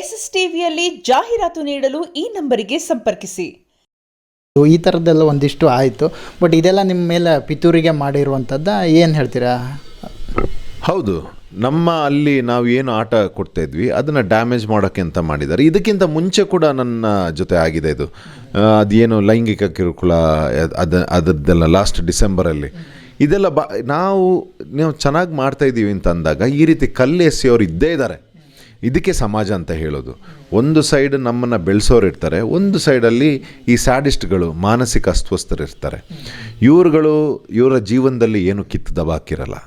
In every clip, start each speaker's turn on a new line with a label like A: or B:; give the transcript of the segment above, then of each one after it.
A: SSTVಯಲ್ಲಿ ಜಾಹೀರಾತು ನೀಡಲು ಈ ನಂಬರಿಗೆ ಸಂಪರ್ಕಿಸಿ.
B: ಈ ಥರದ್ದೆಲ್ಲ ಒಂದಿಷ್ಟು ಆಯಿತು. ಬಟ್ ಇದೆಲ್ಲ ನಿಮ್ಮ ಮೇಲೆ ಪಿತೂರಿಗೆ ಮಾಡಿರುವಂಥದ್ದು ಏನು ಹೇಳ್ತೀರಾ?
C: ಹೌದು, ನಮ್ಮ ಅಲ್ಲಿ ನಾವು ಏನು ಆಟ ಕೊಡ್ತಾಯಿದ್ವಿ ಅದನ್ನು ಡ್ಯಾಮೇಜ್ ಮಾಡೋಕ್ಕೆ ಅಂತ ಮಾಡಿದ್ದಾರೆ. ಇದಕ್ಕಿಂತ ಮುಂಚೆ ಕೂಡ ನನ್ನ ಜೊತೆ ಆಗಿದೆ ಇದು. ಅದೇನು ಲೈಂಗಿಕ ಕಿರುಕುಳ ಅದರದ್ದೆಲ್ಲ ಲಾಸ್ಟ್ ಡಿಸೆಂಬರಲ್ಲಿ ಇದೆಲ್ಲ ನಾವು ಚೆನ್ನಾಗಿ ಮಾಡ್ತಾಯಿದ್ದೀವಿ ಅಂತ ಅಂದಾಗ ಈ ರೀತಿ ಕಲ್ಲು ಎಸೆಯೋರು ಇದ್ದೇ ಇದ್ದಾರೆ. ಇದಕ್ಕೆ ಸಮಾಜ ಅಂತ ಹೇಳೋದು. ಒಂದು ಸೈಡ್ ನಮ್ಮನ್ನು ಬೆಳೆಸೋರು ಇರ್ತಾರೆ, ಒಂದು ಸೈಡಲ್ಲಿ ಈ ಸ್ಯಾಡಿಸ್ಟ್ಗಳು ಮಾನಸಿಕ ಅಸ್ವಸ್ಥರಿರ್ತಾರೆ. ಇವರ ಜೀವನದಲ್ಲಿ ಏನು ಕಿತ್ತು ದಬಾಕಿರಲ್ಲ.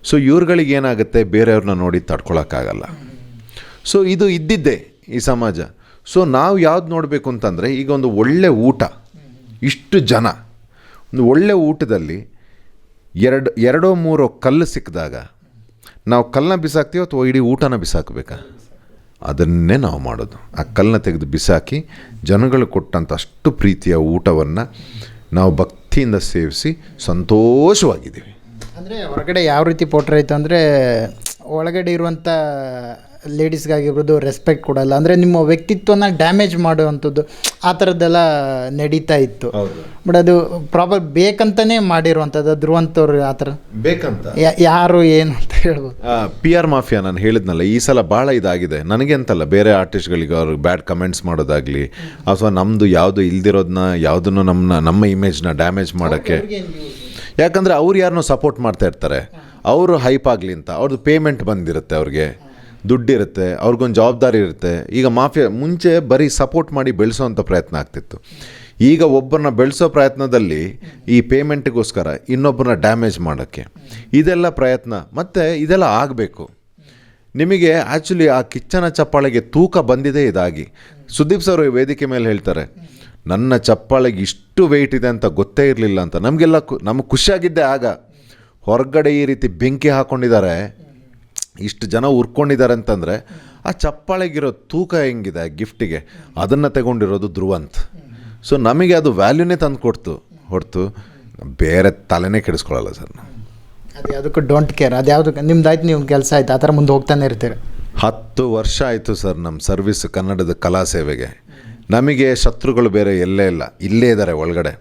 C: ಸೊ ಇವ್ರುಗಳಿಗೆ ಏನಾಗುತ್ತೆ, ಬೇರೆಯವ್ರನ್ನ ನೋಡಿ ತಡ್ಕೊಳಕ್ಕಾಗಲ್ಲ. ಸೊ ಇದು ಇದ್ದಿದ್ದೇ ಈ ಸಮಾಜ. ಸೊ ನಾವು ಯಾವ್ದು ನೋಡಬೇಕು ಅಂತಂದರೆ, ಈಗ ಒಂದು ಒಳ್ಳೆ ಊಟ, ಇಷ್ಟು ಜನ ಒಂದು ಒಳ್ಳೆ ಊಟದಲ್ಲಿ ಎರಡೋ ಮೂರೋ ಕಲ್ಲು ಸಿಕ್ಕಿದಾಗ ನಾವು ಕಲ್ಲನ್ನ ಬಿಸಾಕ್ತೀವೋ ಅಥವಾ ಇಡೀ ಊಟನ ಬಿಸಾಕಬೇಕಾ? ಅದನ್ನೇ ನಾವು ಮಾಡೋದು. ಆ ಕಲ್ಲನ್ನ ತೆಗೆದು ಬಿಸಾಕಿ ಜನಗಳು ಕೊಟ್ಟಂಥ ಅಷ್ಟು ಪ್ರೀತಿಯ ಊಟವನ್ನು ನಾವು ಭಕ್ತಿಯಿಂದ ಸೇವಿಸಿ ಸಂತೋಷವಾಗಿದ್ದೀವಿ.
B: ಅಂದರೆ ಹೊರಗಡೆ ಯಾವ ರೀತಿ ಪೋಟ್ರಾಯ್ತು ಅಂದರೆ, ಒಳಗಡೆ ಇರುವಂಥ ಲೇಡೀಸ್ಗಾಗಿರ್ಬೋದು ರೆಸ್ಪೆಕ್ಟ್ ಕೊಡಲ್ಲ, ಅಂದರೆ ನಿಮ್ಮ ವ್ಯಕ್ತಿತ್ವನ ಡ್ಯಾಮೇಜ್ ಮಾಡುವಂಥದ್ದು ಆ ಥರದ್ದೆಲ್ಲ ನಡೀತಾ ಇತ್ತು. ಬಟ್ ಅದು ಪ್ರಾಪರ್ ಬೇಕಂತಲೇ ಮಾಡಿರುವಂಥದ್ದು ಧ್ರುವಂತವ್ರು ಆ ಥರ
C: ಬೇಕಂತ
B: ಯಾರು ಏನು ಅಂತ ಹೇಳ್ಬೋದು.
C: PR ಮಾಫಿಯಾ ನಾನು ಹೇಳಿದ್ನಲ್ಲ, ಈ ಸಲ ಭಾಳ ಇದಾಗಿದೆ. ನನಗೆ ಅಂತಲ್ಲ, ಬೇರೆ ಆರ್ಟಿಸ್ಟ್ಗಳಿಗೆ ಅವ್ರಿಗೆ ಬ್ಯಾಡ್ ಕಮೆಂಟ್ಸ್ ಮಾಡೋದಾಗಲಿ ಅಥವಾ ನಮ್ಮದು ಯಾವುದು ಇಲ್ದಿರೋದನ್ನ ಯಾವುದನ್ನು ನಮ್ಮ ಇಮೇಜ್ನ ಡ್ಯಾಮೇಜ್ ಮಾಡೋಕ್ಕೆ. ಯಾಕಂದರೆ ಅವ್ರು ಯಾರನ್ನೂ ಸಪೋರ್ಟ್ ಮಾಡ್ತಾ ಇರ್ತಾರೆ, ಅವರು ಹೈಪ್ ಆಗಲಿ ಅಂತ. ಅವ್ರದ್ದು ಪೇಮೆಂಟ್ ಬಂದಿರುತ್ತೆ, ಅವ್ರಿಗೆ ದುಡ್ಡಿರುತ್ತೆ, ಅವ್ರಿಗೊಂದು ಜವಾಬ್ದಾರಿ ಇರುತ್ತೆ. ಈಗ ಮಾಫಿಯಾ ಮುಂಚೆ ಬರೀ ಸಪೋರ್ಟ್ ಮಾಡಿ ಬೆಳೆಸೋವಂಥ ಪ್ರಯತ್ನ ಆಗ್ತಿತ್ತು. ಈಗ ಒಬ್ಬರನ್ನ ಬೆಳೆಸೋ ಪ್ರಯತ್ನದಲ್ಲಿ ಈ ಪೇಮೆಂಟಿಗೋಸ್ಕರ ಇನ್ನೊಬ್ಬರನ್ನ ಡ್ಯಾಮೇಜ್ ಮಾಡೋಕ್ಕೆ ಇದೆಲ್ಲ ಪ್ರಯತ್ನ. ಮತ್ತು ಇದೆಲ್ಲ ಆಗಬೇಕು. ನಿಮಗೆ ಆ್ಯಕ್ಚುಲಿ ಆ ಕಿಚ್ಚನ ಚಪ್ಪಾಳೆಗೆ ತೂಕ ಬಂದಿದೆ ಇದಾಗಿ. ಸುದೀಪ್ ಸರ್ ವೇದಿಕೆ ಮೇಲೆ ಹೇಳ್ತಾರೆ, ನನ್ನ ಚಪ್ಪಾಳೆಗೆ ಇಷ್ಟು ವೆಯ್ಟ್ ಇದೆ ಅಂತ ಗೊತ್ತೇ ಇರಲಿಲ್ಲ ಅಂತ. ನಮಗೆ ಖುಷಿಯಾಗಿದ್ದೆ ಆಗ. ಹೊರಗಡೆ ಈ ರೀತಿ ಬೆಂಕಿ ಹಾಕ್ಕೊಂಡಿದ್ದಾರೆ, ಇಷ್ಟು ಜನ ಉರ್ಕೊಂಡಿದ್ದಾರೆ ಅಂತಂದರೆ ಆ ಚಪ್ಪಾಳೆಗಿರೋ ತೂಕ ಹೆಂಗಿದೆ ಗಿಫ್ಟಿಗೆ, ಅದನ್ನು ತಗೊಂಡಿರೋದು ಧ್ರುವಂತ್. ಸೊ ನಮಗೆ ಅದು ವ್ಯಾಲ್ಯೂನೇ ತಂದು ಕೊಡ್ತು ಹೊರತು ಬೇರೆ ತಲೆನೇ ಕೆಡಿಸ್ಕೊಳ್ಳಲ್ಲ ಸರ್.
B: ಅದು ಯಾವುದಕ್ಕೂ ಡೋಂಟ್ ಕೇರ್. ಅದು ಯಾವುದಕ್ಕೆ ನಿಮ್ದಾಯ್ತು, ನೀವು ಕೆಲಸ ಆಯ್ತು, ಆ ಥರ ಮುಂದೆ ಹೋಗ್ತಾನೆ ಇರ್ತೀರ.
C: 10 ವರ್ಷ ಆಯಿತು ಸರ್ ನಮ್ಮ ಸರ್ವಿಸ್ ಕನ್ನಡದ ಕಲಾ ಸೇವೆಗೆ. ನಮಗೆ ಶತ್ರುಗಳು ಬೇರೆ ಎಲ್ಲೇ ಇಲ್ಲ, ಇಲ್ಲೇ ಇದ್ದಾರೆ ಒಳಗಡೆ.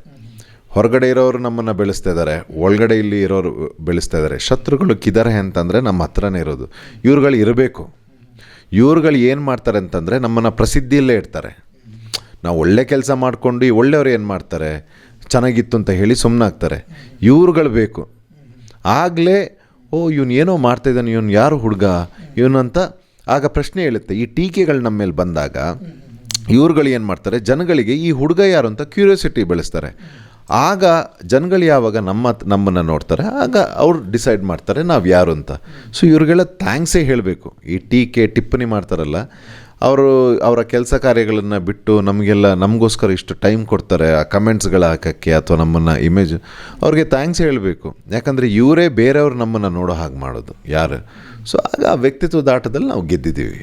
C: ಹೊರಗಡೆ ಇರೋರು ನಮ್ಮನ್ನು ಬೆಳೆಸ್ತಾ ಇದ್ದಾರೆ, ಒಳಗಡೆ ಇಲ್ಲಿ ಇರೋರು ಬೆಳೆಸ್ತಾ ಇದ್ದಾರೆ. ಶತ್ರುಗಳು ಕಿದ್ದಾರೆ ಅಂತಂದರೆ ನಮ್ಮ ಹತ್ರನೇ ಇರೋದು. ಇವ್ರುಗಳು ಇರಬೇಕು. ಇವ್ರುಗಳು ಏನು ಮಾಡ್ತಾರೆ ಅಂತಂದರೆ ನಮ್ಮನ್ನು ಪ್ರಸಿದ್ಧಿಯಲ್ಲೇ ಇಡ್ತಾರೆ. ನಾವು ಒಳ್ಳೆ ಕೆಲಸ ಮಾಡಿಕೊಂಡು ಈ ಒಳ್ಳೆಯವ್ರು ಏನು ಮಾಡ್ತಾರೆ, ಚೆನ್ನಾಗಿತ್ತು ಅಂತ ಹೇಳಿ ಸುಮ್ಮನಾಗ್ತಾರೆ. ಇವ್ರುಗಳು ಬೇಕು. ಆಗಲೇ ಇವನು ಏನೋ ಮಾಡ್ತಾಯಿದ್ದಾನೆ, ಇವನು ಯಾರು ಹುಡುಗ ಇವನು ಅಂತ ಆಗ ಪ್ರಶ್ನೆ ಹೇಳುತ್ತೆ. ಈ ಟೀಕೆಗಳು ನಮ್ಮ ಮೇಲೆ ಬಂದಾಗ ಇವ್ರುಗಳು ಏನು ಮಾಡ್ತಾರೆ, ಜನಗಳಿಗೆ ಈ ಹುಡುಗ ಯಾರು ಅಂತ ಕ್ಯೂರಿಯಾಸಿಟಿ ಬೆಳೆಸ್ತಾರೆ. ಆಗ ಜನಗಳು ಯಾವಾಗ ನಮ್ಮನ್ನು ನೋಡ್ತಾರೆ, ಆಗ ಅವ್ರು ಡಿಸೈಡ್ ಮಾಡ್ತಾರೆ ನಾವು ಯಾರು ಅಂತ. ಸೊ ಇವ್ರಿಗೆಲ್ಲ ಥ್ಯಾಂಕ್ಸೇ ಹೇಳಬೇಕು. ಈ ಟಿಪ್ಪಣಿ ಮಾಡ್ತಾರಲ್ಲ, ಅವರ ಕೆಲಸ ಕಾರ್ಯಗಳನ್ನು ಬಿಟ್ಟು ನಮಗೋಸ್ಕರ ಇಷ್ಟು ಟೈಮ್ ಕೊಡ್ತಾರೆ ಆ ಕಮೆಂಟ್ಸ್ಗಳು ಹಾಕೋಕ್ಕೆ ಅಥವಾ ನಮ್ಮನ್ನು ಇಮೇಜ್, ಅವ್ರಿಗೆ ಥ್ಯಾಂಕ್ಸ್ ಹೇಳಬೇಕು. ಯಾಕಂದರೆ ಇವರೇ ಬೇರೆಯವ್ರು ನಮ್ಮನ್ನು ನೋಡೋ ಹಾಗೆ ಮಾಡೋದು ಯಾರು. ಸೊ ಆಗ ಆ ವ್ಯಕ್ತಿತ್ವದ ಆಟದಲ್ಲಿ ನಾವು ಗೆದ್ದಿದ್ದೀವಿ.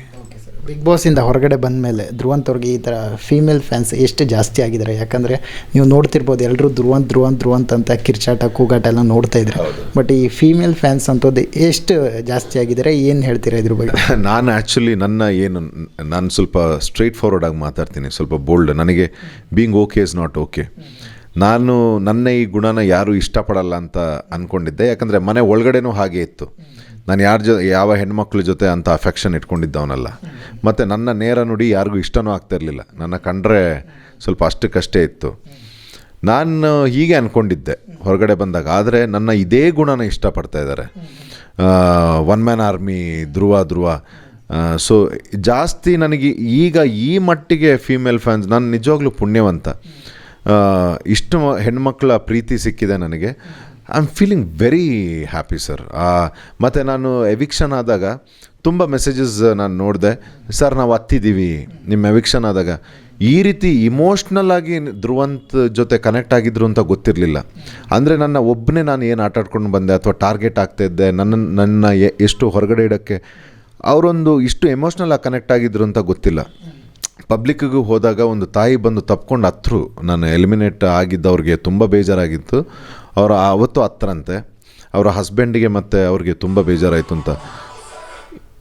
B: ಬಿಗ್ ಬಾಸಿಂದ ಹೊರಗಡೆ ಬಂದ ಮೇಲೆ ಧ್ರುವಂತವ್ರಿಗೆ ಈ ಥರ ಫೀಮೇಲ್ ಫ್ಯಾನ್ಸ್ ಎಷ್ಟು ಜಾಸ್ತಿ ಆಗಿದ್ದಾರೆ? ಯಾಕಂದರೆ ನೀವು ನೋಡ್ತಿರ್ಬೋದು, ಎಲ್ಲರೂ ಧ್ರುವಂತ್ ಅಂತ ಕಿರ್ಚಾಟ ಕೂಗಾಟ ಎಲ್ಲ ನೋಡ್ತಾ ಇದ್ದಾರೆ. ಬಟ್ ಈ ಫೀಮೇಲ್ ಫ್ಯಾನ್ಸ್ ಅಂತದ್ದು ಎಷ್ಟು ಜಾಸ್ತಿ ಆಗಿದ್ದಾರೆ, ಏನು ಹೇಳ್ತೀರಾ ಇದ್ರ ಬಗ್ಗೆ?
C: ನಾನು ಆ್ಯಕ್ಚುಲಿ ನಾನು ಸ್ವಲ್ಪ ಸ್ಟ್ರೈಟ್ ಫಾರ್ವರ್ಡಾಗಿ ಮಾತಾಡ್ತೀನಿ, ಸ್ವಲ್ಪ ಬೋಲ್ಡ್. ನನಗೆ being okay is not okay. ನಾನು ನನ್ನ ಈ ಗುಣನ ಯಾರೂ ಇಷ್ಟಪಡಲ್ಲ ಅಂತ ಅಂದ್ಕೊಂಡಿದ್ದೆ. ಯಾಕಂದರೆ ಮನೆ ಒಳಗಡೆನೂ ಹಾಗೆ ಇತ್ತು. ನಾನು ಯಾವ ಹೆಣ್ಮಕ್ಳ ಜೊತೆ ಅಂತ ಅಫೆಕ್ಷನ್ ಇಟ್ಕೊಂಡಿದ್ದವನಲ್ಲ. ಮತ್ತು ನನ್ನ ನೇರ ನುಡಿ ಯಾರಿಗೂ ಇಷ್ಟನೂ ಆಗ್ತಾಯಿರಲಿಲ್ಲ. ನನ್ನ ಕಂಡ್ರೆ ಸ್ವಲ್ಪ ಅಷ್ಟಕ್ಕಷ್ಟೇ ಇತ್ತು. ನಾನು ಹೀಗೆ ಅಂದ್ಕೊಂಡಿದ್ದೆ ಹೊರಗಡೆ ಬಂದಾಗ. ಆದರೆ ನನ್ನ ಇದೇ ಗುಣನ ಇಷ್ಟಪಡ್ತಾ ಇದ್ದಾರೆ. ಒನ್ ಮ್ಯಾನ್ ಆರ್ಮಿ ಧ್ರುವ. ಸೊ ಜಾಸ್ತಿ ನನಗೆ ಈಗ ಈ ಮಟ್ಟಿಗೆ ಫೀಮೇಲ್ ಫ್ಯಾನ್ಸ್, ನಾನು ನಿಜವಾಗ್ಲೂ ಪುಣ್ಯವಂತ. ಇಷ್ಟು ಹೆಣ್ಮಕ್ಳ ಪ್ರೀತಿ ಸಿಕ್ಕಿದೆ ನನಗೆ. I am feeling very happy sir. ಮತ್ತು ನಾನು ಎವಿಕ್ಷನ್ ಆದಾಗ ತುಂಬ ಮೆಸೇಜಸ್ ನಾನು ನೋಡಿದೆ, ಸರ್ ನಾವು ಹತ್ತಿದ್ದೀವಿ ನಿಮ್ಮ ಎವಿಕ್ಷನ್ ಆದಾಗ. ಈ ರೀತಿ ಇಮೋಷ್ನಲ್ ಆಗಿ ಧ್ರುವಂತ್ ಜೊತೆ ಕನೆಕ್ಟ್ ಆಗಿದ್ರು ಅಂತ ಗೊತ್ತಿರಲಿಲ್ಲ. ಅಂದರೆ ಒಬ್ಬನೇ ನಾನು ಏನು ಆಟಾಡ್ಕೊಂಡು ಬಂದೆ ಅಥವಾ ಟಾರ್ಗೆಟ್ ಆಗ್ತಾಯಿದ್ದೆ, ನನ್ನ ಎಷ್ಟು ಹೊರಗಡೆ ಇಡೋಕ್ಕೆ ಅವರೊಂದು ಇಷ್ಟು ಎಮೋಷ್ನಲ್ ಆಗಿ ಕನೆಕ್ಟ್ ಆಗಿದ್ರು ಅಂತ ಗೊತ್ತಿಲ್ಲ. ಪಬ್ಲಿಕ್ಕಿಗೂ ಹೋದಾಗ ಒಂದು ತಾಯಿ ಬಂದು ತಪ್ಕೊಂಡು ಹತ್ರು. ನಾನು ಎಲಿಮಿನೇಟ್ ಆಗಿದ್ದವ್ರಿಗೆ ತುಂಬ ಬೇಜಾರಾಗಿತ್ತು. ಅವರು ಅವತ್ತು ಹತ್ತರಂತೆ, ಅವರ ಹಸ್ಬೆಂಡಿಗೆ ಮತ್ತು ಅವ್ರಿಗೆ ತುಂಬ ಬೇಜಾರಾಯಿತು ಅಂತ.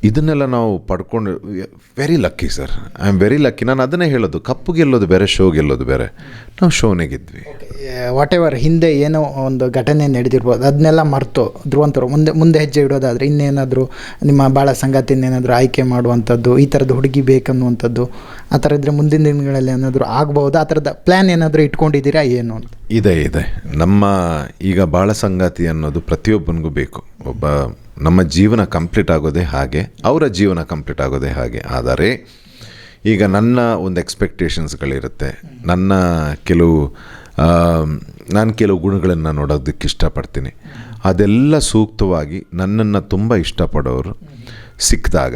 C: ಇದನ್ನೆಲ್ಲ ನಾವು ಪಡ್ಕೊಂಡು very lucky sir. I am very lucky. ನಾನು ಅದನ್ನೇ ಹೇಳೋದು, ಕಪ್ಪು ಗೆಲ್ಲೋದು ಬೇರೆ, ಶೋ ಗೆಲ್ಲೋದು ಬೇರೆ. ನಾವು ಶೋನೇ ಗೆದ್ವಿ.
B: ವಾಟ್ ಎವರ್ ಹಿಂದೆ ಏನೋ ಒಂದು ಘಟನೆ ನಡೆದಿರ್ಬೋದು, ಅದನ್ನೆಲ್ಲ ಮರೆತು ಧ್ರುವಂತರು ಮುಂದೆ ಹೆಜ್ಜೆ ಇಡೋದಾದರೆ ಇನ್ನೇನಾದರೂ ನಿಮ್ಮ ಭಾಳ ಸಂಗಾತಿನೇನಾದರೂ ಆಯ್ಕೆ ಮಾಡುವಂಥದ್ದು, ಈ ಥರದ್ದು ಹುಡುಗಿ ಬೇಕನ್ನುವಂಥದ್ದು, ಆ ಥರ ಇದ್ದರೆ ಮುಂದಿನ ದಿನಗಳಲ್ಲಿ ಏನಾದರೂ ಆಗ್ಬೋದು, ಆ ಥರದ ಪ್ಲ್ಯಾನ್ ಏನಾದರೂ ಇಟ್ಕೊಂಡಿದ್ದೀರಾ ಏನು ಅಂತ?
C: ಇದೆ. ನಮ್ಮ ಈಗ ಬಾಳ ಸಂಗಾತಿ ಅನ್ನೋದು ಪ್ರತಿಯೊಬ್ಬನಿಗೂ ಬೇಕು. ಒಬ್ಬ ನಮ್ಮ ಜೀವನ ಕಂಪ್ಲೀಟ್ ಆಗೋದೇ ಹಾಗೆ, ಅವರ ಜೀವನ ಕಂಪ್ಲೀಟ್ ಆಗೋದೇ ಹಾಗೆ. ಆದರೆ ಈಗ ನನ್ನ ಒಂದು ಎಕ್ಸ್ಪೆಕ್ಟೇಷನ್ಸ್ಗಳಿರುತ್ತೆ. ನಾನು ಕೆಲವು ಗುಣಗಳನ್ನು ನೋಡೋದಕ್ಕೆ ಇಷ್ಟಪಡ್ತೀನಿ. ಅದೆಲ್ಲ ಸೂಕ್ತವಾಗಿ ನನ್ನನ್ನು ತುಂಬ ಇಷ್ಟಪಡೋರು ಸಿಕ್ಕಿದಾಗ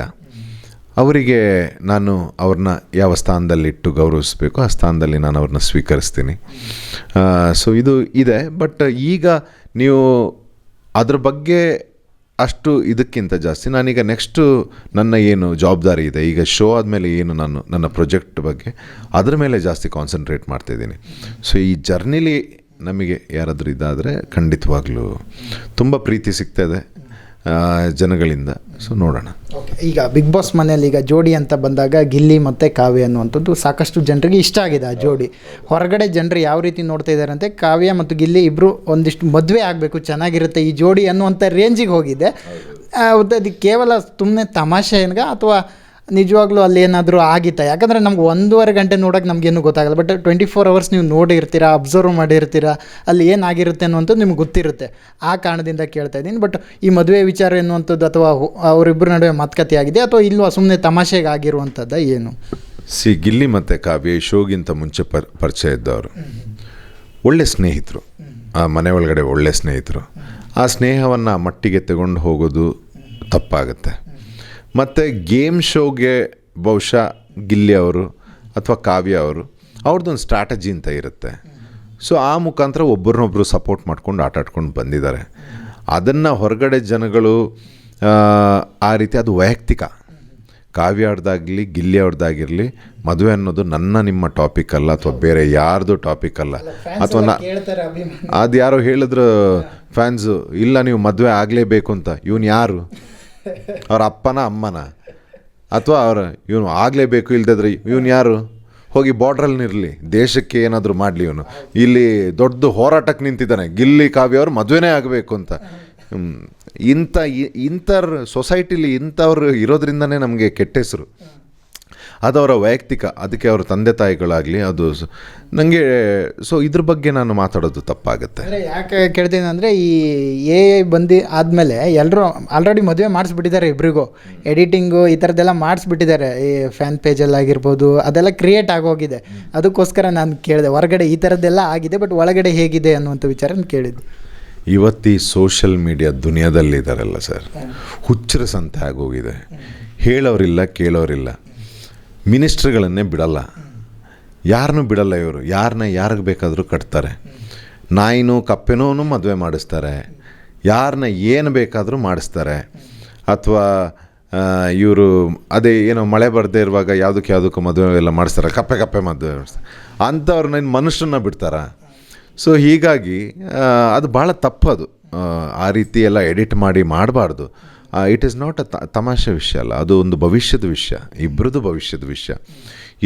C: ಅವರಿಗೆ ನಾನು ಅವ್ರನ್ನ ಯಾವ ಸ್ಥಾನದಲ್ಲಿಟ್ಟು ಗೌರವಿಸಬೇಕು ಆ ಸ್ಥಾನದಲ್ಲಿ ನಾನು ಅವ್ರನ್ನ ಸ್ವೀಕರಿಸ್ತೀನಿ. ಸೊ ಇದು ಇದೆ. ಬಟ್ ಈಗ ನೀವು ಅದ್ರ ಬಗ್ಗೆ ಅಷ್ಟು ಇದಕ್ಕಿಂತ ಜಾಸ್ತಿ ನಾನೀಗ ನೆಕ್ಸ್ಟು ನನ್ನ ಏನು ಜವಾಬ್ದಾರಿ ಇದೆ, ಈಗ ಶೋ ಆದಮೇಲೆ ಏನು ನಾನು ನನ್ನ ಪ್ರೊಜೆಕ್ಟ್ ಬಗ್ಗೆ ಅದ್ರ ಮೇಲೆ ಜಾಸ್ತಿ ಕಾನ್ಸಂಟ್ರೇಟ್ ಮಾಡ್ತಾಯಿದ್ದೀನಿ. ಸೊ ಈ ಜರ್ನಿಲಿ ನಮಗೆ ಯಾರಾದರೂ ಇದಾದರೆ ಖಂಡಿತವಾಗ್ಲೂ ತುಂಬ ಪ್ರೀತಿ ಸಿಗ್ತಾಯಿದೆ ಜನಗಳಿಂದ. ಸೊ ನೋಡೋಣ.
B: ಈಗ ಬಿಗ್ ಬಾಸ್ ಮನೆಯಲ್ಲಿ ಈಗ ಜೋಡಿ ಅಂತ ಬಂದಾಗ ಗಿಲ್ಲಿ ಮತ್ತು ಕಾವ್ಯ ಅನ್ನುವಂಥದ್ದು ಸಾಕಷ್ಟು ಜನರಿಗೆ ಇಷ್ಟ ಆಗಿದೆ ಆ ಜೋಡಿ. ಹೊರಗಡೆ ಜನರು ಯಾವ ರೀತಿ ನೋಡ್ತಾ ಇದ್ದಾರೆ ಅಂದರೆ ಕಾವ್ಯ ಮತ್ತು ಗಿಲ್ಲಿ ಇಬ್ಬರು ಒಂದಿಷ್ಟು ಮದುವೆ ಆಗಬೇಕು, ಚೆನ್ನಾಗಿರುತ್ತೆ ಈ ಜೋಡಿ ಅನ್ನುವಂಥ ರೇಂಜಿಗೆ ಹೋಗಿದೆ. ಅದು ಕೇವಲ ಸುಮ್ಮನೆ ತಮಾಷೆ ಏನ್ಗ ಅಥವಾ ನಿಜವಾಗ್ಲೂ ಅಲ್ಲಿ ಏನಾದರೂ ಆಗಿತ್ತಾ? ಯಾಕಂದರೆ ನಮ್ಗೆ 1.5 ಗಂಟೆ ನೋಡೋಕೆ ನಮಗೇನು ಗೊತ್ತಾಗಲ್ಲ. ಬಟ್ 24 hours ನೀವು ನೋಡಿರ್ತೀರ, ಅಬ್ಸರ್ವ್ ಮಾಡಿರ್ತೀರ, ಅಲ್ಲಿ ಏನಾಗಿರುತ್ತೆ ಅನ್ನುವಂಥದ್ದು ನಿಮ್ಗೆ ಗೊತ್ತಿರುತ್ತೆ. ಆ ಕಾರಣದಿಂದ ಕೇಳ್ತಾ ಇದ್ದೀನಿ. ಬಟ್ ಈ ಮದುವೆ ವಿಚಾರ ಎನ್ನುವಂಥದ್ದು ಅಥವಾ ಅವರಿಬ್ಬರ ನಡುವೆ ಮಾತುಕತೆ ಆಗಿದೆ ಅಥವಾ ಇಲ್ವಾ ಸುಮ್ಮನೆ ತಮಾಷೆಗೆ ಆಗಿರುವಂಥದ್ದು ಏನು?
C: ಗಿಲ್ಲಿ ಮತ್ತು ಕಾವ್ಯ ಶೋಗಿಂತ ಮುಂಚೆ ಪರಿಚಯ ಇದ್ದವರು, ಒಳ್ಳೆ ಸ್ನೇಹಿತರು, ಆ ಮನೆ ಒಳಗಡೆ ಒಳ್ಳೆ ಸ್ನೇಹಿತರು. ಆ ಸ್ನೇಹವನ್ನು ಮಟ್ಟಿಗೆ ತಗೊಂಡು ಹೋಗೋದು ತಪ್ಪಾಗುತ್ತೆ. ಮತ್ತು ಗೇಮ್ ಶೋಗೆ ಬಹುಶಃ ಗಿಲ್ಲಿ ಅವರು ಅಥವಾ ಕಾವ್ಯ ಅವರು ಅವ್ರದ್ದೊಂದು ಸ್ಟ್ರಾಟಜಿ ಅಂತ ಇರುತ್ತೆ. ಸೊ ಆ ಮುಖಾಂತರ ಒಬ್ಬರನ್ನೊಬ್ಬರು ಸಪೋರ್ಟ್ ಮಾಡ್ಕೊಂಡು ಆಟ ಆಡ್ಕೊಂಡು ಬಂದಿದ್ದಾರೆ. ಅದನ್ನು ಹೊರಗಡೆ ಜನಗಳು ಆ ರೀತಿ, ಅದು ವೈಯಕ್ತಿಕ. ಕಾವ್ಯ ಅವ್ರದ್ದಾಗಲಿ ಗಿಲ್ಲಿ ಅವ್ರದ್ದಾಗಿರಲಿ, ಮದುವೆ ಅನ್ನೋದು ನಿಮ್ಮ ಟಾಪಿಕ್ ಅಲ್ಲ ಅಥವಾ ಬೇರೆ ಯಾರ್ದು ಟಾಪಿಕ್ ಅಲ್ಲ. ಅಥವಾ ಅದು ಯಾರೋ ಹೇಳಿದ್ರು ಫ್ಯಾನ್ಸು, ಇಲ್ಲ ನೀವು ಮದುವೆ ಆಗಲೇಬೇಕು ಅಂತ. ಇವನು ಯಾರು? ಅವ್ರ ಅಪ್ಪನ ಅಮ್ಮನ? ಅಥವಾ ಇವನು ಆಗಲೇಬೇಕು, ಇಲ್ದಿದ್ರೆ ಇವನು ಯಾರು? ಹೋಗಿ ಬಾರ್ಡ್ರಲ್ಲಿ ಇರಲಿ, ದೇಶಕ್ಕೆ ಏನಾದರೂ ಮಾಡಲಿ. ಇವನು ಇಲ್ಲಿ ದೊಡ್ಡ ಹೋರಾಟಕ್ಕೆ ನಿಂತಿದ್ದಾನೆ, ಗಿಲ್ಲಿ ಕಾವ್ಯ ಅವ್ರು ಮದುವೆನೇ ಆಗಬೇಕು ಅಂತ. ಇಂಥವ್ರ ಸೊಸೈಟಿಲಿ ಇಂಥವ್ರು ಇರೋದ್ರಿಂದನೇ ನಮಗೆ ಕೆಟ್ಟ ಹೆಸರು. ಅದು ಅವರ ವೈಯಕ್ತಿಕ. ಅದಕ್ಕೆ ಅವರ ತಂದೆ ತಾಯಿಗಳಾಗಲಿ ಅದು ನನಗೆ. ಸೊ ಇದ್ರ ಬಗ್ಗೆ ನಾನು ಮಾತಾಡೋದು ತಪ್ಪಾಗುತ್ತೆ.
B: ಯಾಕೆ ಕೇಳ್ತೀನಿ ಅಂದರೆ ಈ ಬಂದು ಆದಮೇಲೆ ಎಲ್ಲರೂ ಆಲ್ರೆಡಿ ಮದುವೆ ಮಾಡಿಸ್ಬಿಟ್ಟಿದ್ದಾರೆ ಇಬ್ರಿಗೂ. ಎಡಿಟಿಂಗು ಈ ಥರದ್ದೆಲ್ಲ ಮಾಡಿಸ್ಬಿಟ್ಟಿದ್ದಾರೆ. ಈ ಫ್ಯಾನ್ ಪೇಜಲ್ಲಾಗಿರ್ಬೋದು ಅದೆಲ್ಲ ಕ್ರಿಯೇಟ್ ಆಗೋಗಿದೆ. ಅದಕ್ಕೋಸ್ಕರ ನಾನು ಕೇಳಿದೆ, ಹೊರಗಡೆ ಈ ಥರದ್ದೆಲ್ಲ ಆಗಿದೆ ಬಟ್ ಒಳಗಡೆ ಹೇಗಿದೆ ಅನ್ನುವಂಥ ವಿಚಾರ ಕೇಳಿದ್ದು.
C: ಇವತ್ತು ಸೋಷಿಯಲ್ ಮೀಡಿಯಾ ದುನಿಯಾದಲ್ಲಿದ್ದಾರಲ್ಲ ಸರ್, ಹುಚ್ಚರ ಸಂತೆ ಆಗೋಗಿದೆ. ಹೇಳೋರಿಲ್ಲ ಕೇಳೋರಿಲ್ಲ. ಮಿನಿಸ್ಟ್ರುಗಳನ್ನೇ ಬಿಡಲ್ಲ, ಯಾರನ್ನೂ ಬಿಡಲ್ಲ. ಇವರು ಯಾರಿಗೆ ಬೇಕಾದರೂ ಕಟ್ತಾರೆ. ನಾಯಿನೂ ಕಪ್ಪೆನೂ ಮದುವೆ ಮಾಡಿಸ್ತಾರೆ, ಯಾರನ್ನ ಏನು ಬೇಕಾದರೂ ಮಾಡಿಸ್ತಾರೆ. ಅಥವಾ ಇವರು ಅದೇ ಏನೋ ಮಳೆ ಬರದೇ ಇರುವಾಗ ಯಾವುದಕ್ಕೂ ಮದುವೆ ಎಲ್ಲ ಮಾಡಿಸ್ತಾರೆ, ಕಪ್ಪೆ ಮದುವೆ ಮಾಡಿಸ್ತಾರೆ. ಅಂಥವ್ರನ್ನ ಮನುಷ್ಯರನ್ನ ಬಿಡ್ತಾರ? ಸೊ ಹೀಗಾಗಿ ಅದು ಭಾಳ ತಪ್ಪದು. ಆ ರೀತಿ ಎಲ್ಲ ಎಡಿಟ್ ಮಾಡಬಾರ್ದು. ಇಟ್ ಈಸ್ ನಾಟ್ ತಮಾಷೆ ವಿಷಯ ಅಲ್ಲ, ಅದು ಒಂದು ಭವಿಷ್ಯದ ವಿಷಯ, ಇಬ್ಬರದ್ದು ಭವಿಷ್ಯದ ವಿಷಯ.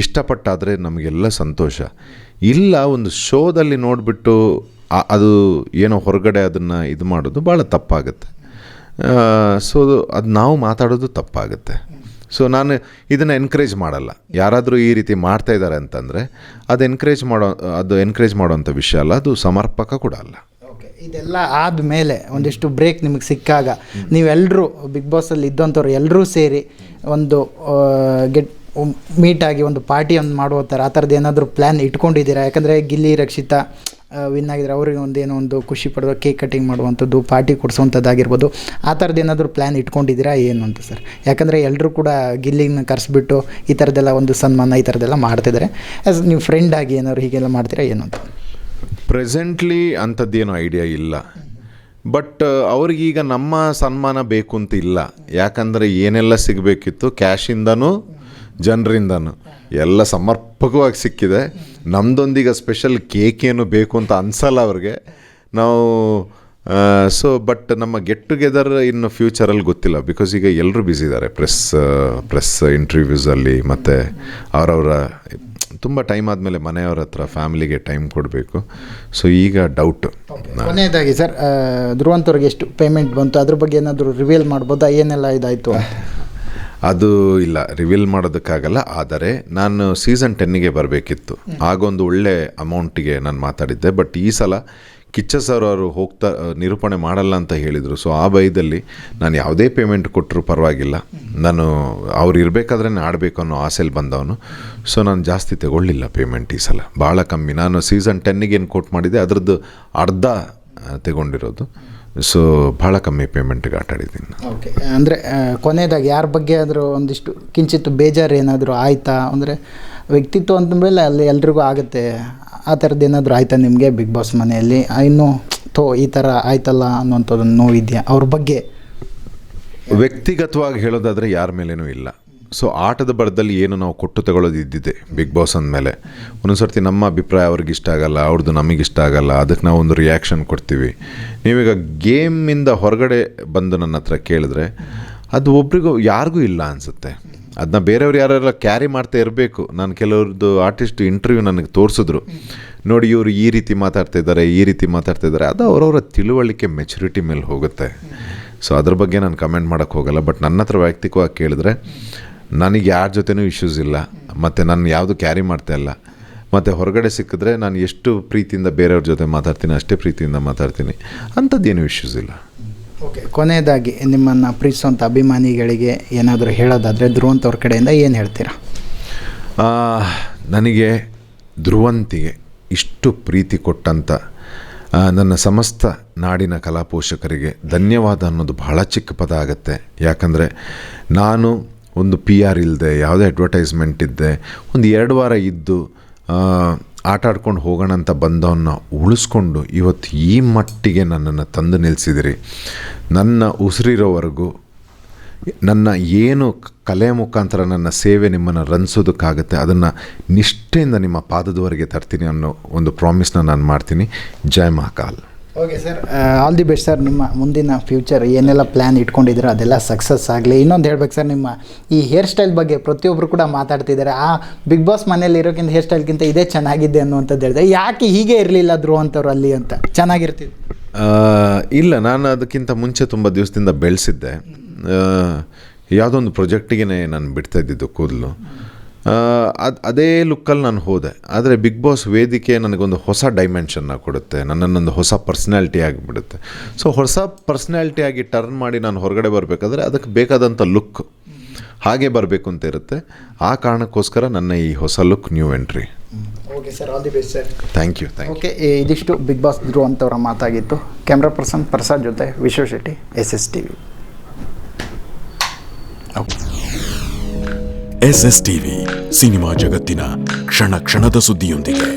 C: ಇಷ್ಟಪಟ್ಟಾದರೆ ನಮಗೆಲ್ಲ ಸಂತೋಷ. ಇಲ್ಲ ಒಂದು ಶೋದಲ್ಲಿ ನೋಡಿಬಿಟ್ಟು ಅದು ಏನೋ ಹೊರಗಡೆ ಅದನ್ನು ಇದು ಮಾಡೋದು ಭಾಳ ತಪ್ಪಾಗುತ್ತೆ. ಸೊ ಅದು ನಾವು ಮಾತಾಡೋದು ತಪ್ಪಾಗುತ್ತೆ. ಸೊ ನಾನು ಇದನ್ನು ಎನ್ಕರೇಜ್ ಮಾಡಲ್ಲ. ಯಾರಾದರೂ ಈ ರೀತಿ ಮಾಡ್ತಾಯಿದ್ದಾರೆ ಅಂತಂದರೆ ಅದು ಎನ್ಕರೇಜ್ ಮಾಡೋವಂಥ ವಿಷಯ ಅಲ್ಲ, ಅದು ಸಮರ್ಪಕ ಕೂಡ ಅಲ್ಲ.
B: ಇದೆಲ್ಲ ಆದಮೇಲೆ ಒಂದಿಷ್ಟು ಬ್ರೇಕ್ ನಿಮಗೆ ಸಿಕ್ಕಾಗ ನೀವೆಲ್ಲರೂ ಬಿಗ್ ಬಾಸಲ್ಲಿ ಇದ್ದಂಥವ್ರು ಎಲ್ಲರೂ ಸೇರಿ ಒಂದು ಮೀಟಾಗಿ ಒಂದು ಪಾರ್ಟಿಯನ್ನು ಮಾಡುವ ಥರ ಆ ಥರದ್ದು ಏನಾದರೂ ಪ್ಲ್ಯಾನ್ ಇಟ್ಕೊಂಡಿದ್ದೀರಾ? ಯಾಕಂದರೆ ಗಿಲ್ಲಿ ರಕ್ಷಿತಾ ವಿನ್ ಆಗಿದ್ರೆ ಅವ್ರಿಗೆ ಒಂದು ಖುಷಿ ಪಡುವ ಕೇಕ್ ಕಟಿಂಗ್ ಮಾಡುವಂಥದ್ದು, ಪಾರ್ಟಿ ಕೊಡಿಸೋವಂಥದ್ದಾಗಿರ್ಬೋದು, ಆ ಥರದ್ದು ಏನಾದರೂ ಪ್ಲ್ಯಾನ್ ಇಟ್ಕೊಂಡಿದ್ದೀರಾ ಏನು ಅಂತ ಸರ್? ಯಾಕಂದರೆ ಎಲ್ಲರೂ ಕೂಡ ಗಿಲ್ಲಿನ ಕರೆಸ್ಬಿಟ್ಟು ಈ ಥರದ್ದೆಲ್ಲ ಒಂದು ಸನ್ಮಾನ ಈ ಥರದ್ದೆಲ್ಲ ಮಾಡ್ತಿದ್ದಾರೆ. ಆ್ಯಸ್ ನೀವು ಫ್ರೆಂಡ್ ಆಗಿ ಏನಾದ್ರು ಹೀಗೆಲ್ಲ ಮಾಡ್ತೀರಾ ಏನು ಅಂತ?
C: ಪ್ರೆಸೆಂಟ್ಲಿ ಅಂಥದ್ದೇನು ಐಡಿಯಾ ಇಲ್ಲ. ಬಟ್ ಅವ್ರಿಗೀಗ ನಮ್ಮ ಸನ್ಮಾನ ಬೇಕು ಅಂತ ಇಲ್ಲ. ಯಾಕಂದರೆ ಏನೆಲ್ಲ ಸಿಗಬೇಕಿತ್ತು ಕ್ಯಾಶಿಂದನೂ ಜನರಿಂದನೂ ಎಲ್ಲ ಸಮರ್ಪಕವಾಗಿ ಸಿಕ್ಕಿದೆ. ನಮ್ಮದೊಂದೀಗ ಸ್ಪೆಷಲ್ ಕೇಕ್ ಏನು ಬೇಕು ಅಂತ ಅನಿಸಲ್ಲ ಅವ್ರಿಗೆ. ನಾವು ಸೊ ಬಟ್ ನಮ್ಮ ಗೆಟ್ ಟುಗೆದರ್ ಇನ್ನು ಫ್ಯೂಚರಲ್ಲಿ ಗೊತ್ತಿಲ್ಲ, ಬಿಕಾಸ್ ಈಗ ಎಲ್ಲರೂ ಬ್ಯುಸಿ ಇದ್ದಾರೆ ಪ್ರೆಸ್ ಇಂಟರ್ವ್ಯೂಸಲ್ಲಿ, ಮತ್ತು ಅವರವರ ತುಂಬ ಟೈಮ್ ಆದಮೇಲೆ ಮನೆಯವ್ರ ಹತ್ರ ಫ್ಯಾಮಿಲಿಗೆ ಟೈಮ್ ಕೊಡಬೇಕು. ಸೊ ಈಗ ಡೌಟು.
B: ಕೊನೆಯದಾಗಿ ಸರ್, ಧ್ರುವಂತವ್ರಿಗೆ ಎಷ್ಟು ಪೇಮೆಂಟ್ ಬಂತು, ಅದ್ರ ಬಗ್ಗೆ ಏನಾದರೂ ರಿವೀಲ್ ಮಾಡ್ಬೋದಾ, ಏನೆಲ್ಲ ಇದಾಯಿತು?
C: ಅದು ಇಲ್ಲ, ರಿವೀಲ್ ಮಾಡೋದಕ್ಕಾಗಲ್ಲ. ಆದರೆ ನಾನು ಸೀಸನ್ 10ಗೆ ಬರಬೇಕಿತ್ತು, ಆಗೊಂದು ಒಳ್ಳೆ ಅಮೌಂಟಿಗೆ ನಾನು ಮಾತಾಡಿದ್ದೆ. ಬಟ್ ಈ ಸಲ ಕಿಚ್ಚ ಸರ್ ಅವರು ನಿರೂಪಣೆ ಮಾಡಲ್ಲ ಅಂತ ಹೇಳಿದರು. ಸೊ ಆ ಭಯದಲ್ಲಿ ನಾನು ಯಾವುದೇ ಪೇಮೆಂಟ್ ಕೊಟ್ಟರು ಪರವಾಗಿಲ್ಲ, ನಾನು ಅವ್ರು ಇರಬೇಕಾದ್ರೆ ಆಡಬೇಕು ಅನ್ನೋ ಆಸೆಯಲ್ಲಿ ಬಂದವನು. ಸೊ ನಾನು ಜಾಸ್ತಿ ತಗೊಳ್ಳಿಲ್ಲ ಪೇಮೆಂಟ್ ಈ ಸಲ, ಭಾಳ ಕಮ್ಮಿ. ನಾನು ಸೀಸನ್ 10ಗೆ ಏನು ಕೋಟ್ ಮಾಡಿದ್ದೆ ಅದರದ್ದು ಅರ್ಧ ತಗೊಂಡಿರೋದು. ಸೊ ಭಾಳ ಕಮ್ಮಿ ಪೇಮೆಂಟ್ಗೆ ಆಟ ಆಡಿದ್ದೀನಿ.
B: ಓಕೆ, ಅಂದರೆ ಕೊನೆಯದಾಗಿ ಯಾರ ಬಗ್ಗೆ ಆದರೂ ಒಂದಿಷ್ಟು ಕಿಂಚಿತ್ತು ಬೇಜಾರು ಏನಾದರೂ ಆಯಿತಾ? ಅಂದರೆ ವ್ಯಕ್ತಿತ್ವ ಅಂತಂದ್ಮೇಲೆ ಅಲ್ಲಿ ಎಲ್ರಿಗೂ ಆಗುತ್ತೆ, ಆ ಥರದ್ದು ಏನಾದರೂ ಆಯಿತಾ ನಿಮಗೆ ಬಿಗ್ ಬಾಸ್ ಮನೆಯಲ್ಲಿ? ಇನ್ನೂ ಈ ಥರ ಆಯ್ತಲ್ಲ ಅನ್ನೋಂಥದ್ದು ನೋವಿದೆಯಾ ಅವ್ರ ಬಗ್ಗೆ?
C: ವ್ಯಕ್ತಿಗತವಾಗಿ ಹೇಳೋದಾದರೆ ಯಾರ ಮೇಲೇನೂ ಇಲ್ಲ. ಸೊ ಆಟದ ಬರದಲ್ಲಿ ಏನು ನಾವು ಕೊಟ್ಟು ತಗೊಳ್ಳೋದು ಇದ್ದಿದ್ದೆ ಬಿಗ್ ಬಾಸ್ ಅಂದಮೇಲೆ. ಒಂದೊಂದು ಸರ್ತಿ ನಮ್ಮ ಅಭಿಪ್ರಾಯ ಅವ್ರಿಗೆ ಇಷ್ಟ ಆಗಲ್ಲ, ಅವ್ರದ್ದು ನಮಗಿಷ್ಟ ಆಗಲ್ಲ, ಅದಕ್ಕೆ ನಾವು ಒಂದು ರಿಯಾಕ್ಷನ್ ಕೊಡ್ತೀವಿ. ನೀವೀಗ ಗೇಮಿಂದ ಹೊರಗಡೆ ಬಂದು ನನ್ನ ಹತ್ರ ಕೇಳಿದ್ರೆ ಅದು ಒಬ್ರಿಗೂ ಯಾರಿಗೂ ಇಲ್ಲ ಅನಿಸುತ್ತೆ. ಅದನ್ನ ಬೇರೆಯವ್ರು ಯಾರೆಲ್ಲ ಕ್ಯಾರಿ ಮಾಡ್ತಾ ಇರಬೇಕು. ನಾನು ಕೆಲವ್ರದ್ದು ಆರ್ಟಿಸ್ಟ್ ಇಂಟರ್ವ್ಯೂ ನನಗೆ ತೋರಿಸಿದ್ರು, ನೋಡಿ ಇವರು ಈ ರೀತಿ ಮಾತಾಡ್ತಾ ಇದ್ದಾರೆ. ಅದು ಅವರವರ ತಿಳುವಳಿಕೆ, ಮೆಚುರಿಟಿ ಮೇಲೆ ಹೋಗುತ್ತೆ. ಸೊ ಅದ್ರ ಬಗ್ಗೆ ನಾನು ಕಮೆಂಟ್ ಮಾಡೋಕ್ಕೆ ಹೋಗಲ್ಲ. ಬಟ್ ನನ್ನ ಹತ್ರ ವೈಯಕ್ತಿಕವಾಗಿ ಕೇಳಿದ್ರೆ ನನಗೆ ಯಾರ ಜೊತೆನೂ ಇಶ್ಯೂಸ್ ಇಲ್ಲ, ಮತ್ತು ನಾನು ಯಾವುದು ಕ್ಯಾರಿ ಮಾಡ್ತಾ ಇಲ್ಲ. ಮತ್ತು ಹೊರಗಡೆ ಸಿಕ್ಕಿದ್ರೆ ನಾನು ಎಷ್ಟು ಪ್ರೀತಿಯಿಂದ ಬೇರೆಯವ್ರ ಜೊತೆ ಮಾತಾಡ್ತೀನಿ ಅಷ್ಟೇ ಪ್ರೀತಿಯಿಂದ ಮಾತಾಡ್ತೀನಿ, ಅಂಥದ್ದೇನು ಇಶ್ಯೂಸ್ ಇಲ್ಲ.
B: ಓಕೆ, ಕೊನೆಯದಾಗಿ ನಿಮ್ಮನ್ನು ಪ್ರೀತಿಸುವಂಥ ಅಭಿಮಾನಿಗಳಿಗೆ ಏನಾದರೂ ಹೇಳೋದಾದರೆ ಧ್ರುವಂತವ್ರ ಕಡೆಯಿಂದ ಏನು ಹೇಳ್ತೀರಾ?
C: ನನಗೆ ಧ್ರುವಂತಿಗೆ ಇಷ್ಟು ಪ್ರೀತಿ ಕೊಟ್ಟಂಥ ನನ್ನ ಸಮಸ್ತ ನಾಡಿನ ಕಲಾ ಪೋಷಕರಿಗೆ ಧನ್ಯವಾದ ಅನ್ನೋದು ಬಹಳ ಚಿಕ್ಕ ಪದ ಆಗುತ್ತೆ. ಯಾಕಂದರೆ ನಾನು ಒಂದು PR ಇಲ್ಲದೆ, ಯಾವುದೇ ಅಡ್ವರ್ಟೈಸ್ಮೆಂಟ್ ಇದ್ದೆ, ಒಂದು 2 ವಾರ ಇದ್ದು ಆಟ ಆಡ್ಕೊಂಡು ಹೋಗೋಣ ಅಂತ ಬಂದವನ್ನ ಉಳಿಸ್ಕೊಂಡು ಇವತ್ತು ಈ ಮಟ್ಟಿಗೆ ನನ್ನನ್ನು ತಂದು ನಿಲ್ಲಿಸಿದಿರಿ. ನನ್ನ ಉಸಿರಿರೋವರೆಗೂ ನನ್ನ ಏನು ಕಲೆಯ ಮುಖಾಂತರ ನನ್ನ ಸೇವೆ ನಿಮ್ಮನ್ನು ರಂಜಿಸೋದಕ್ಕಾಗುತ್ತೆ ಅದನ್ನು ನಿಷ್ಠೆಯಿಂದ ನಿಮ್ಮ ಪಾದದವರೆಗೆ ತರ್ತೀನಿ ಅನ್ನೋ ಒಂದು ಪ್ರಾಮಿಸ್ನ ನಾನು ಮಾಡ್ತೀನಿ. ಜೈ Mahakal.
B: Okay sir, all the best sir. ನಿಮ್ಮ ಮುಂದಿನ ಫ್ಯೂಚರ್ ಏನೆಲ್ಲ ಪ್ಲ್ಯಾನ್ ಇಟ್ಕೊಂಡಿದ್ದೀರೋ ಅದೆಲ್ಲ ಸಕ್ಸಸ್ ಆಗಲಿ. ಇನ್ನೊಂದು ಹೇಳ್ಬೇಕು ಸರ್, ನಿಮ್ಮ ಈ ಹೇರ್ ಸ್ಟೈಲ್ ಬಗ್ಗೆ ಪ್ರತಿಯೊಬ್ಬರು ಕೂಡ ಮಾತಾಡ್ತಿದ್ದಾರೆ. ಆ ಬಿಗ್ ಬಾಸ್ ಮನೇಲಿ ಇರೋಕ್ಕಿಂತ ಹೇರ್ ಸ್ಟೈಲ್ಗಿಂತ ಇದೇ ಚೆನ್ನಾಗಿದೆ ಅನ್ನುವಂಥದ್ದು ಹೇಳಿದೆ. ಯಾಕೆ ಹೀಗೆ ಇರಲಿಲ್ಲ ಧ್ರುವಂತವ್ರು ಅಲ್ಲಿ ಅಂತ? ಚೆನ್ನಾಗಿರ್ತಿತ್ತು.
C: ಇಲ್ಲ, ನಾನು ಅದಕ್ಕಿಂತ ಮುಂಚೆ ತುಂಬ ದಿವಸದಿಂದ ಬೆಳೆಸಿದ್ದೆ. ಯಾವುದೋ ಒಂದು ಪ್ರಾಜೆಕ್ಟಿಗೆ ನಾನು ಬಿಡ್ತಾ ಇದ್ದಿದ್ದು ಕೂದಲು. ಅದೇ ಲುಕ್ಕಲ್ಲಿ ನಾನು ಹೋದೆ. ಆದರೆ ಬಿಗ್ ಬಾಸ್ ವೇದಿಕೆ ನನಗೊಂದು ಹೊಸ ಡೈಮೆನ್ಷನ್ನ ಕೊಡುತ್ತೆ, ನನ್ನನ್ನೊಂದು ಹೊಸ ಪರ್ಸ್ನಾಲಿಟಿ ಆಗಿಬಿಡುತ್ತೆ. ಸೊ ಹೊಸ ಪರ್ಸ್ನಾಲಿಟಿಯಾಗಿ ಟರ್ನ್ ಮಾಡಿ ನಾನು ಹೊರಗಡೆ ಬರಬೇಕಾದ್ರೆ ಅದಕ್ಕೆ ಬೇಕಾದಂಥ ಲುಕ್ ಹಾಗೆ ಬರಬೇಕು ಅಂತ ಇರುತ್ತೆ. ಆ ಕಾರಣಕ್ಕೋಸ್ಕರ ನನ್ನ ಈ ಹೊಸ look, new entry.
B: Okay sir, all the best sir.
C: Thank you.
B: Okay, ಇದಿಷ್ಟು ಬಿಗ್ ಬಾಸ್ ಧ್ರುವಂತವರ ಮಾತಾಗಿತ್ತು. ಕ್ಯಾಮ್ರಾ ಪರ್ಸನ್ ಪ್ರಸಾದ್ ಜೊತೆ Vishwa Shetty, SSTV.
D: SSTV cinema ಜಗತ್ತಿನ ಕ್ಷಣ ಕ್ಷಣದ ಸುದ್ದಿಯೊಂದಿಗೆ.